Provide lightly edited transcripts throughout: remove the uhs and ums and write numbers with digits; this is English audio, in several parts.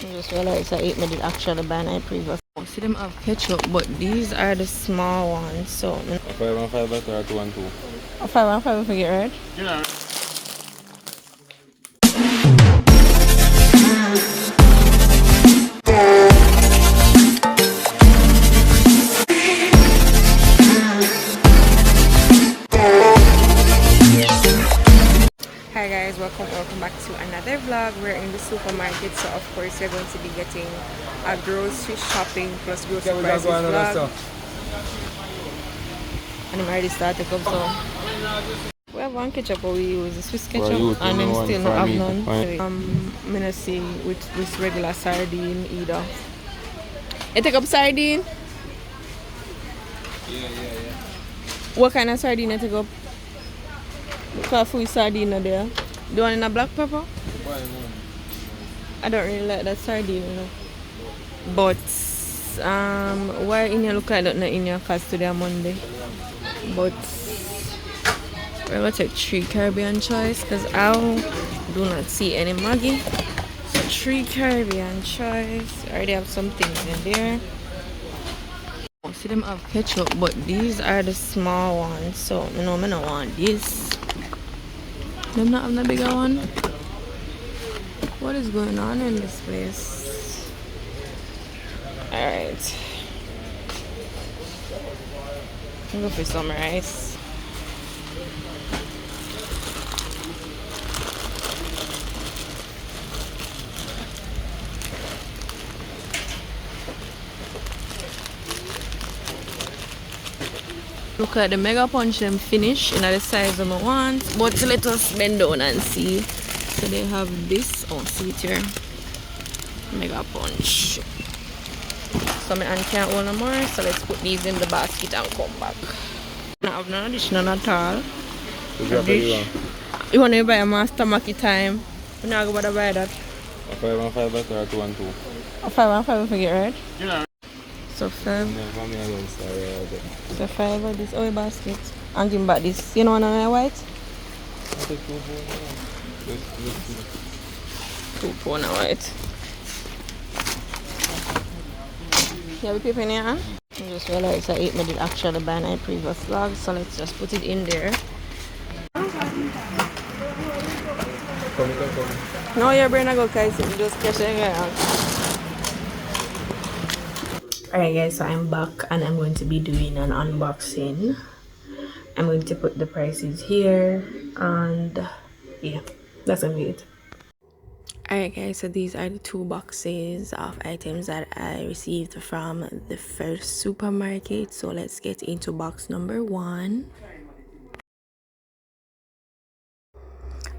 I just realized I ate me did actually buy my previous. See them have ketchup, but these are the small ones. So a 5 and 5 better or 2 and 2? a 5 and 5 forget right? Yeah. Hi guys, welcome back to another vlog. We're in the supermarket, so of course we're going to be getting a grocery shopping plus grocery prices vlog. And I'm already started up, so we have one ketchup but we use the Swiss ketchup and then still not have none. I'm gonna see with regular sardine either. You take up sardine? Yeah. What kind of sardine you take up? Coffee sardine are there. The one in a black pepper? I don't really like that sardine, you know. But why in your look like that not in your cause today on Monday? But we're gonna take 3 Caribbean choice because I do not see any Maggi. So 3 Caribbean choice. I already have some things in there. See them have ketchup, but these are the small ones. So I don't want this. Them not have the bigger one. What is going on in this place? Alright. I'll go for some rice. Look at the mega punch them finish in the size of my want. But let us bend down and see. So they have this. Oh, see it here. Mega punch. So my hand can't hold no more. So let's put these in the basket and come back. I have no additional at all. You want to buy a master Maki time? We're not going to buy that. A 5 and 5 better or 2 and 2? A 5 and 5 forget right? Yeah. So 5. Yeah, So 5 of this oil basket. And give me back this. You know one on the white? I'll take 2 2 pound of white. You have a paper in your hand? I just realized I ate me did actually buy my previous vlog. So let's just put it in there. No, your brain I go guys. Just catch it again. Alright guys, so I'm back and I'm going to be doing an unboxing. I'm going to put the prices here and yeah, that's gonna be it. Alright guys, so these are the 2 boxes of items that I received from the first supermarket. So let's get into box number 1.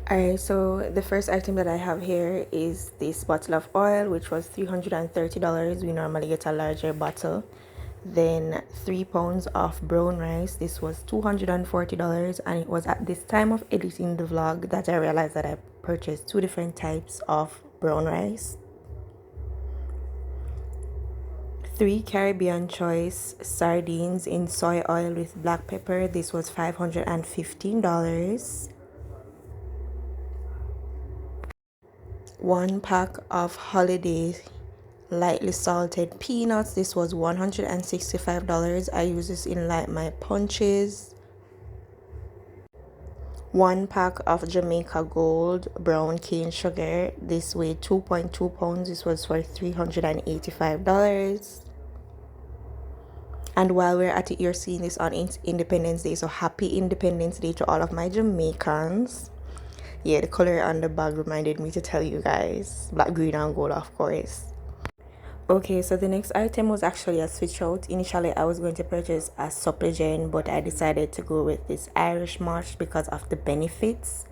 Alright, so the first item that I have here is this bottle of oil, which was $330. We normally get a larger bottle. Then 3 pounds of brown rice. This was $240, and it was at this time of editing the vlog that I realized that I purchased 2 different types of brown rice. 3 Caribbean choice sardines in soy oil with black pepper. This was $515. 1 pack of holiday lightly salted peanuts. This was $165. I use this in like my punches. 1 pack of Jamaica Gold brown cane sugar. This weighed 2.2 pounds. This was for $385. And while we're at it, you're seeing this on Independence Day. So happy Independence Day to all of my Jamaicans. Yeah, the color on the bag reminded me to tell you guys. Black, green, and gold, of course. Okay, so the next item was actually a switch out. Initially, I was going to purchase a supplement, but I decided to go with this Irish March because of the benefits.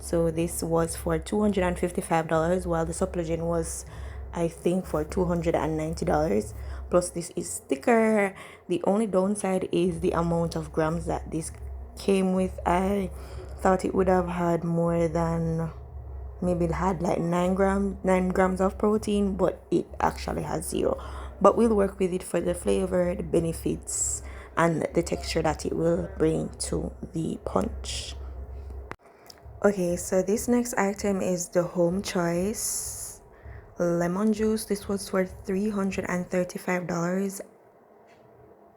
So this was for $255, while the supplement was, I think, for $290. Plus, this is thicker. The only downside is the amount of grams that this came with. I thought it would have had more than, maybe it had like 9 grams of protein, but it actually has 0. But we'll work with it for the flavor, the benefits, and the texture that it will bring to the punch. Okay, so this next item is the home choice lemon juice. This was for $335.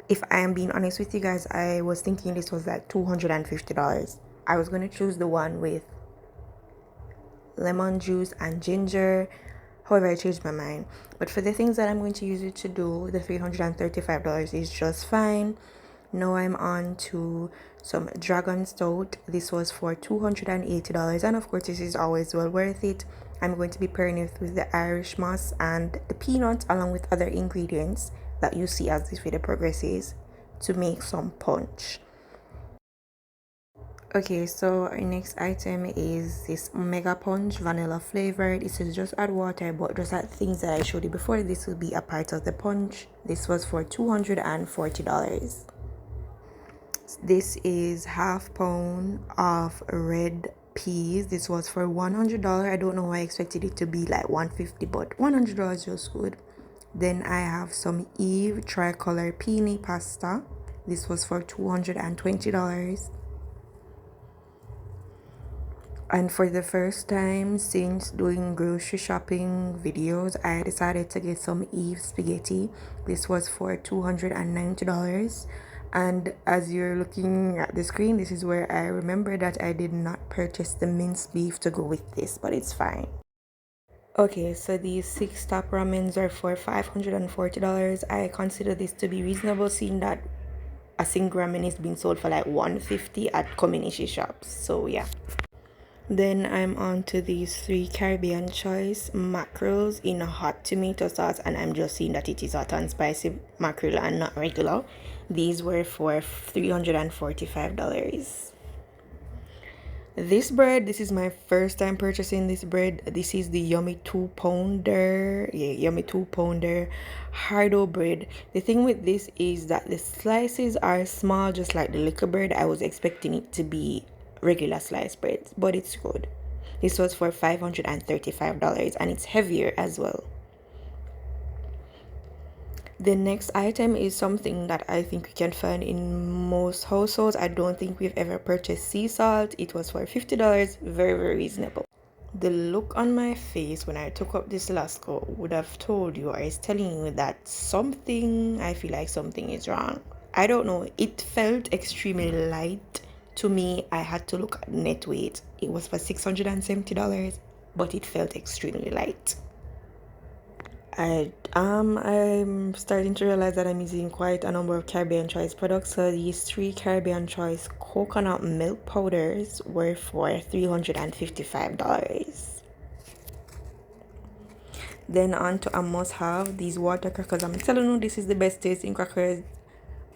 If I am being honest with you guys, I was thinking this was like $250. I was going to choose the one with lemon juice and ginger. However, I changed my mind. But for the things that I'm going to use it to do, the $335 is just fine. Now I'm on to some dragon stout. This was for $280, and of course this is always well worth it. I'm going to be pairing it with the Irish moss and the peanuts along with other ingredients that you see as this video progresses to make some punch. Okay, so our next item is this mega punch vanilla flavored. It says just add water, but just add things that I showed you before. This will be a part of the punch. This was for $240. This is half pound of red peas. This was for $100. I don't know why I expected it to be like $150, but $100 is just good. Then I have some Eve tricolor peony pasta. This was for $220. And for the first time since doing grocery shopping videos, I decided to get some Eve spaghetti. This was for $290. And as you're looking at the screen, this is where I remember that I did not purchase the minced beef to go with this, but it's fine. Okay, so these 6 top ramens are for $540. I consider this to be reasonable, seeing that a single ramen is being sold for like $150 at community shops. So yeah. Then I'm on to these 3 Caribbean choice mackerels in a hot tomato sauce, and I'm just seeing that it is hot and spicy mackerel and not regular. These were for $345. This bread, this is my first time purchasing this bread. This is the Yummy 2 pounder. Yeah, Yummy 2 pounder hardo bread. The thing with this is that the slices are small, just like the liquor bread. I was expecting it to be regular sliced bread, but it's good. This was for $535, and it's heavier as well. The next item is something that I think we can find in most households. I don't think we've ever purchased sea salt. It was for $50, very, very reasonable. The look on my face when I took up this Lasco would have told you, or is telling you, that I feel like something is wrong. I don't know. It felt extremely light to me. I had to look at net weight. It was for $670, but it felt extremely light. I'm starting to realize that I'm using quite a number of Caribbean Choice products. So these 3 Caribbean Choice coconut milk powders were for $355. Then on to a must-have, these water crackers. I'm telling you, this is the best tasting crackers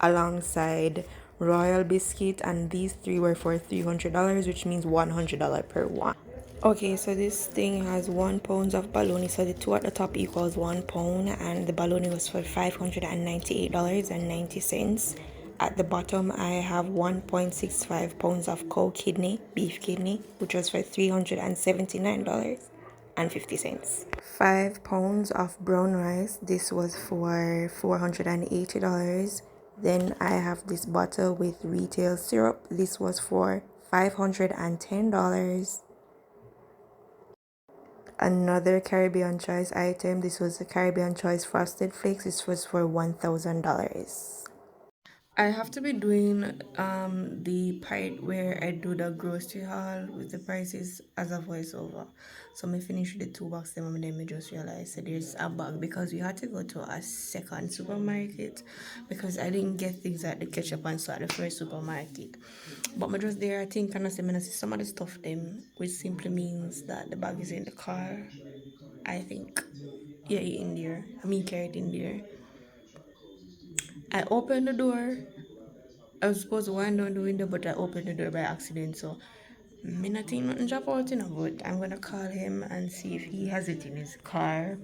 alongside Royal Biscuit, and these 3 were for $300, which means $100 per one. Okay, so this thing has 1 pound of bologna, so the 2 at the top equals 1 pound, and the bologna was for $598.90. At the bottom, I have 1.65 pounds of cow kidney, beef kidney, which was for $379.50. 5 pounds of brown rice, this was for $480. Then I have this bottle with retail syrup, this was for $510. Another Caribbean Choice item, this was the Caribbean Choice Frosted Flakes, this was for $1,000. I have to be doing the part where I do the grocery haul with the prices as a voiceover. So I finish with the 2 box them, and then I just realized that there's a bag because we had to go to a second supermarket because I didn't get things at the ketchup and so at the first supermarket. But I just there I think and I see some of the stuff them, which simply means that the bag is in the car. I think. Yeah, in there. I mean carry it in there. I opened the door. I was supposed to wind down the window, but I opened the door by accident. So, me not think nothing drop out, but I'm gonna call him and see if he has it in his car.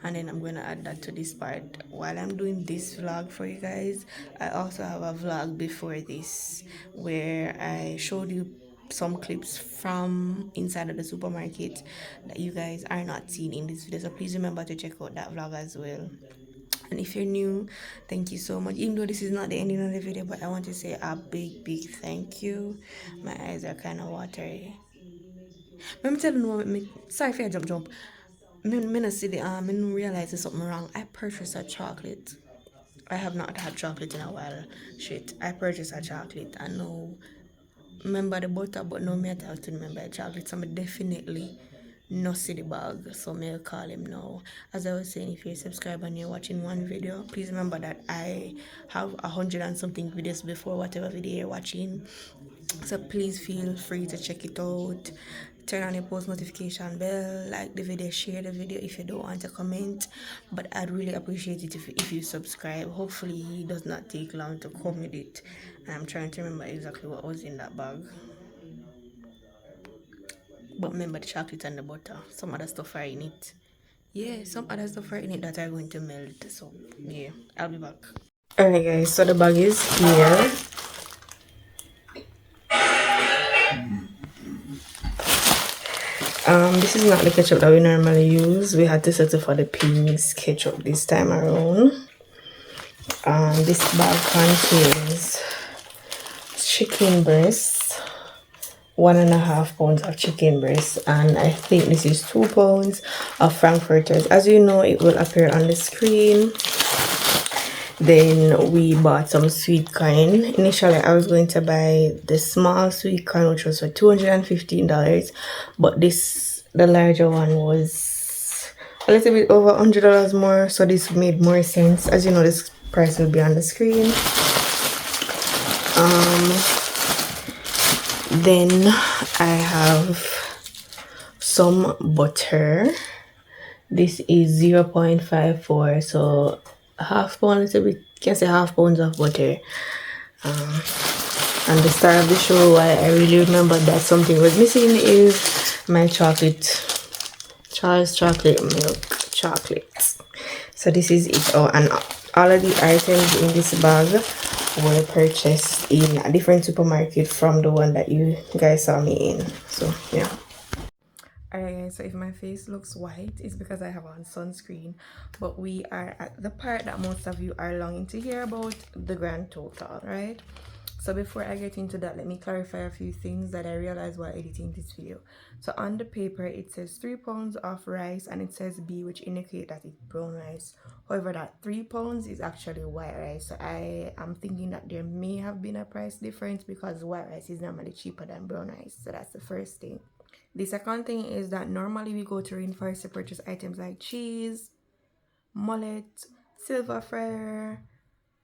And then I'm gonna add that to this part. While I'm doing this vlog for you guys, I also have a vlog before this where I showed you some clips from inside of the supermarket that you guys are not seeing in this video. So please remember to check out that vlog as well. And if you're new, thank you so much. Even though this is not the ending of the video, but I want to say a big thank you. My eyes are kind of watery. Let me tell you what, sorry if I jump. Me see the me no realize there's something wrong. I purchased a chocolate. I have not had chocolate in a while. Shit, I purchased a chocolate and no remember the butter, but no me I have to remember the chocolate. So I definitely no see the bag. So me call him now. As I was saying, if you're a subscriber and you're watching one video, please remember that I have 100 and something videos before whatever video you're watching. So please feel free to check it out. Turn on your post notification bell, like the video, share the video if you don't want to comment. But I'd really appreciate it if you subscribe. Hopefully it does not take long to come with it. And I'm trying to remember exactly what was in that bag. But remember the chocolate and the butter. Some other stuff are in it. Yeah, some other stuff are in it that are going to melt. So yeah, I'll be back. Alright guys, so the bag is here. This is not the ketchup that we normally use. We had to settle for the P's ketchup this time around. This bag contains chicken breasts, 1.5 pounds of chicken breasts, and I think this is 2 pounds of frankfurters. As you know, it will appear on the screen. Then we bought some sweet corn. Initially, I was going to buy the small sweet corn, which was for $215, but the larger one was a little bit over $100 more, so this made more sense. As you know, this price will be on the screen. Then I have some butter. This is 0.54, so half pound, a little bit, can say half pounds of butter. And the star of the show, why I really remember that something was missing, is my Charles chocolate milk chocolate. So this is it. Oh, and all of the items in this bag were purchased in a different supermarket from the one that you guys saw me in. So yeah. Alright guys, so if my face looks white, it's because I have on sunscreen. But we are at the part that most of you are longing to hear about, the grand total, right? So before I get into that, let me clarify a few things that I realized while editing this video. So on the paper, it says 3 pounds of rice and it says B, which indicate that it's brown rice. However, that 3 pounds is actually white rice. So I am thinking that there may have been a price difference because white rice is normally cheaper than brown rice. So that's the first thing. The second thing is that normally we go to Rainforest to purchase items like cheese, mullet, silver fire,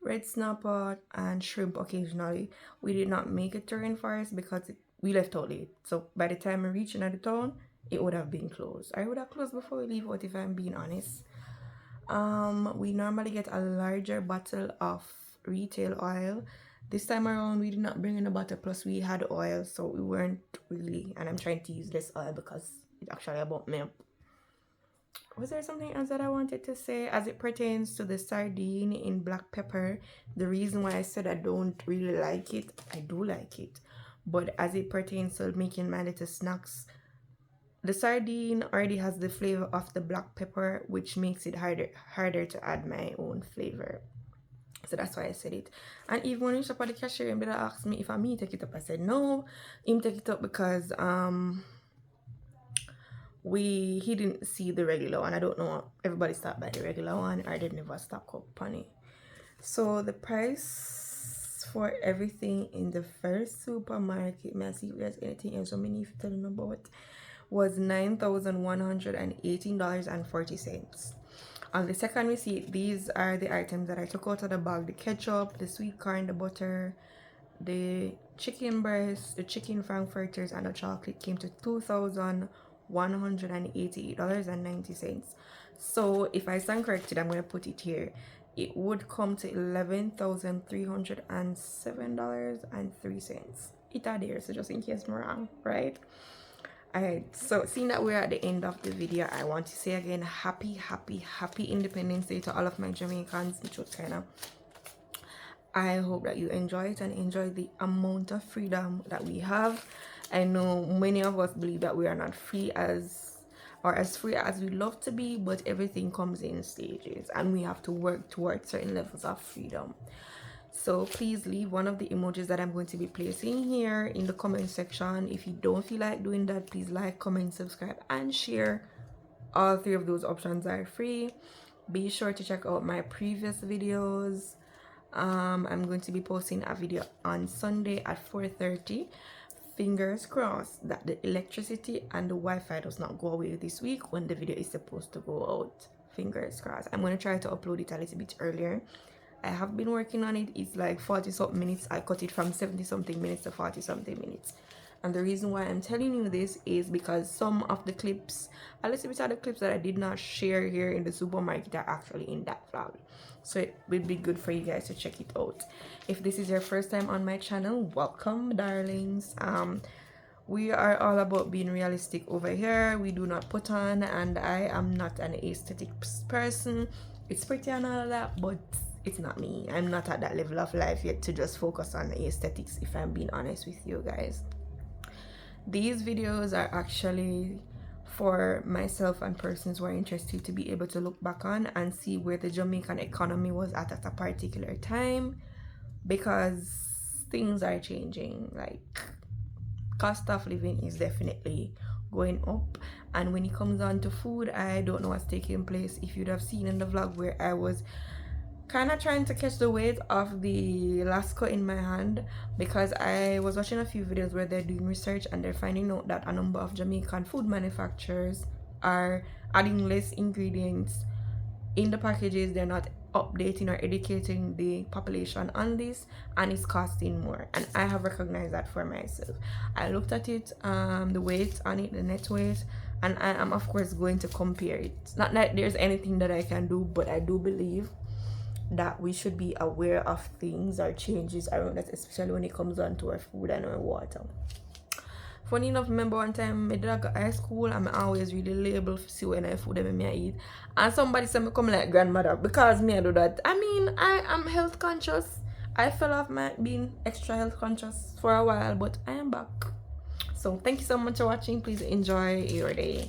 red snapper, and shrimp occasionally. We did not make it to Rainforest because we left out late. So by the time we reached another town, it would have been closed. I would have closed before we leave out if I'm being honest. We normally get a larger bottle of retail oil. This time around we did not bring in a bottle, plus we had oil, so we weren't really, and I'm trying to use less oil because it's actually about me. Was there something else that I wanted to say as it pertains to the sardine in black pepper? The reason why I said I don't really like it, I do like it, but as it pertains to making my little snacks, the sardine already has the flavor of the black pepper, which makes it harder to add my own flavor. So that's why I said it. And even when you shop at the cashier, him asked me if I me take it up. I said no. Him take it up because he didn't see the regular one. I don't know, everybody stopped by the regular one or they never stock up on it. So the price for everything in the first supermarket, may I see if there's anything else I need to tell you about, was $9,118.40. On the second receipt, these are the items that I took out of the bag: the ketchup, the sweet corn, the butter, the chicken breast, the chicken frankfurters, and the chocolate came to $2,188.90. So if I stand corrected, I'm going to put it here. It would come to $11,307.03. It are there, so just in case I'm wrong, right? Alright, so seeing that we're at the end of the video, I want to say again, happy Independence Day to all of my Jamaicans, which was kind of, I hope that you enjoy it and enjoy the amount of freedom that we have. I know many of us believe that we are not free as free as we love to be, but everything comes in stages and we have to work towards certain levels of freedom. So please leave one of the emojis that I'm going to be placing here in the comment section. If you don't feel like doing that, please like, comment, subscribe, and share All three of those options are free. Be sure to check out my previous videos. I'm going to be posting a video on Sunday at 4:30. Fingers crossed that the electricity and the Wi-Fi does not go away this week when the video is supposed to go out. Fingers crossed. I'm going to try to upload it a little bit earlier. I have been working on it. It's like 40 something minutes. I cut it from 70 something minutes to 40 something minutes. And the reason why I'm telling you this is because some of the clips, a little bit of the clips that I did not share here in the supermarket are actually in that vlog. So it would be good for you guys to check it out. If this is your first time on my channel, welcome, darlings. We are all about being realistic over here. We do not put on, and I am not an aesthetic person. It's pretty and all of that, but it's not me. I'm not at that level of life yet to just focus on aesthetics, if I'm being honest with you guys. These videos are actually for myself and persons who are interested to be able to look back on and see where the Jamaican economy was at a particular time, because things are changing. Like, cost of living is definitely going up, and when it comes on to food, I don't know what's taking place. If you'd have seen in the vlog where I was kind of trying to catch the weight of the Lasco in my hand, because I was watching a few videos where they're doing research and they're finding out that a number of Jamaican food manufacturers are adding less ingredients in the packages. They're not updating or educating the population on this, and it's costing more, and I have recognized that for myself. I looked at it, the weight on it, the net weight, and I am of course going to compare it. It's not that there's anything that I can do, but I do believe that we should be aware of things or changes around us, especially when it comes on to our food and our water. Funny enough, remember one time I did go high school and I always really label to see when I food them I eat, and somebody said me come like grandmother because me I do that. I mean, I am health conscious. I fell off my being extra health conscious for a while, but I am back. So thank you so much for watching. Please enjoy your day.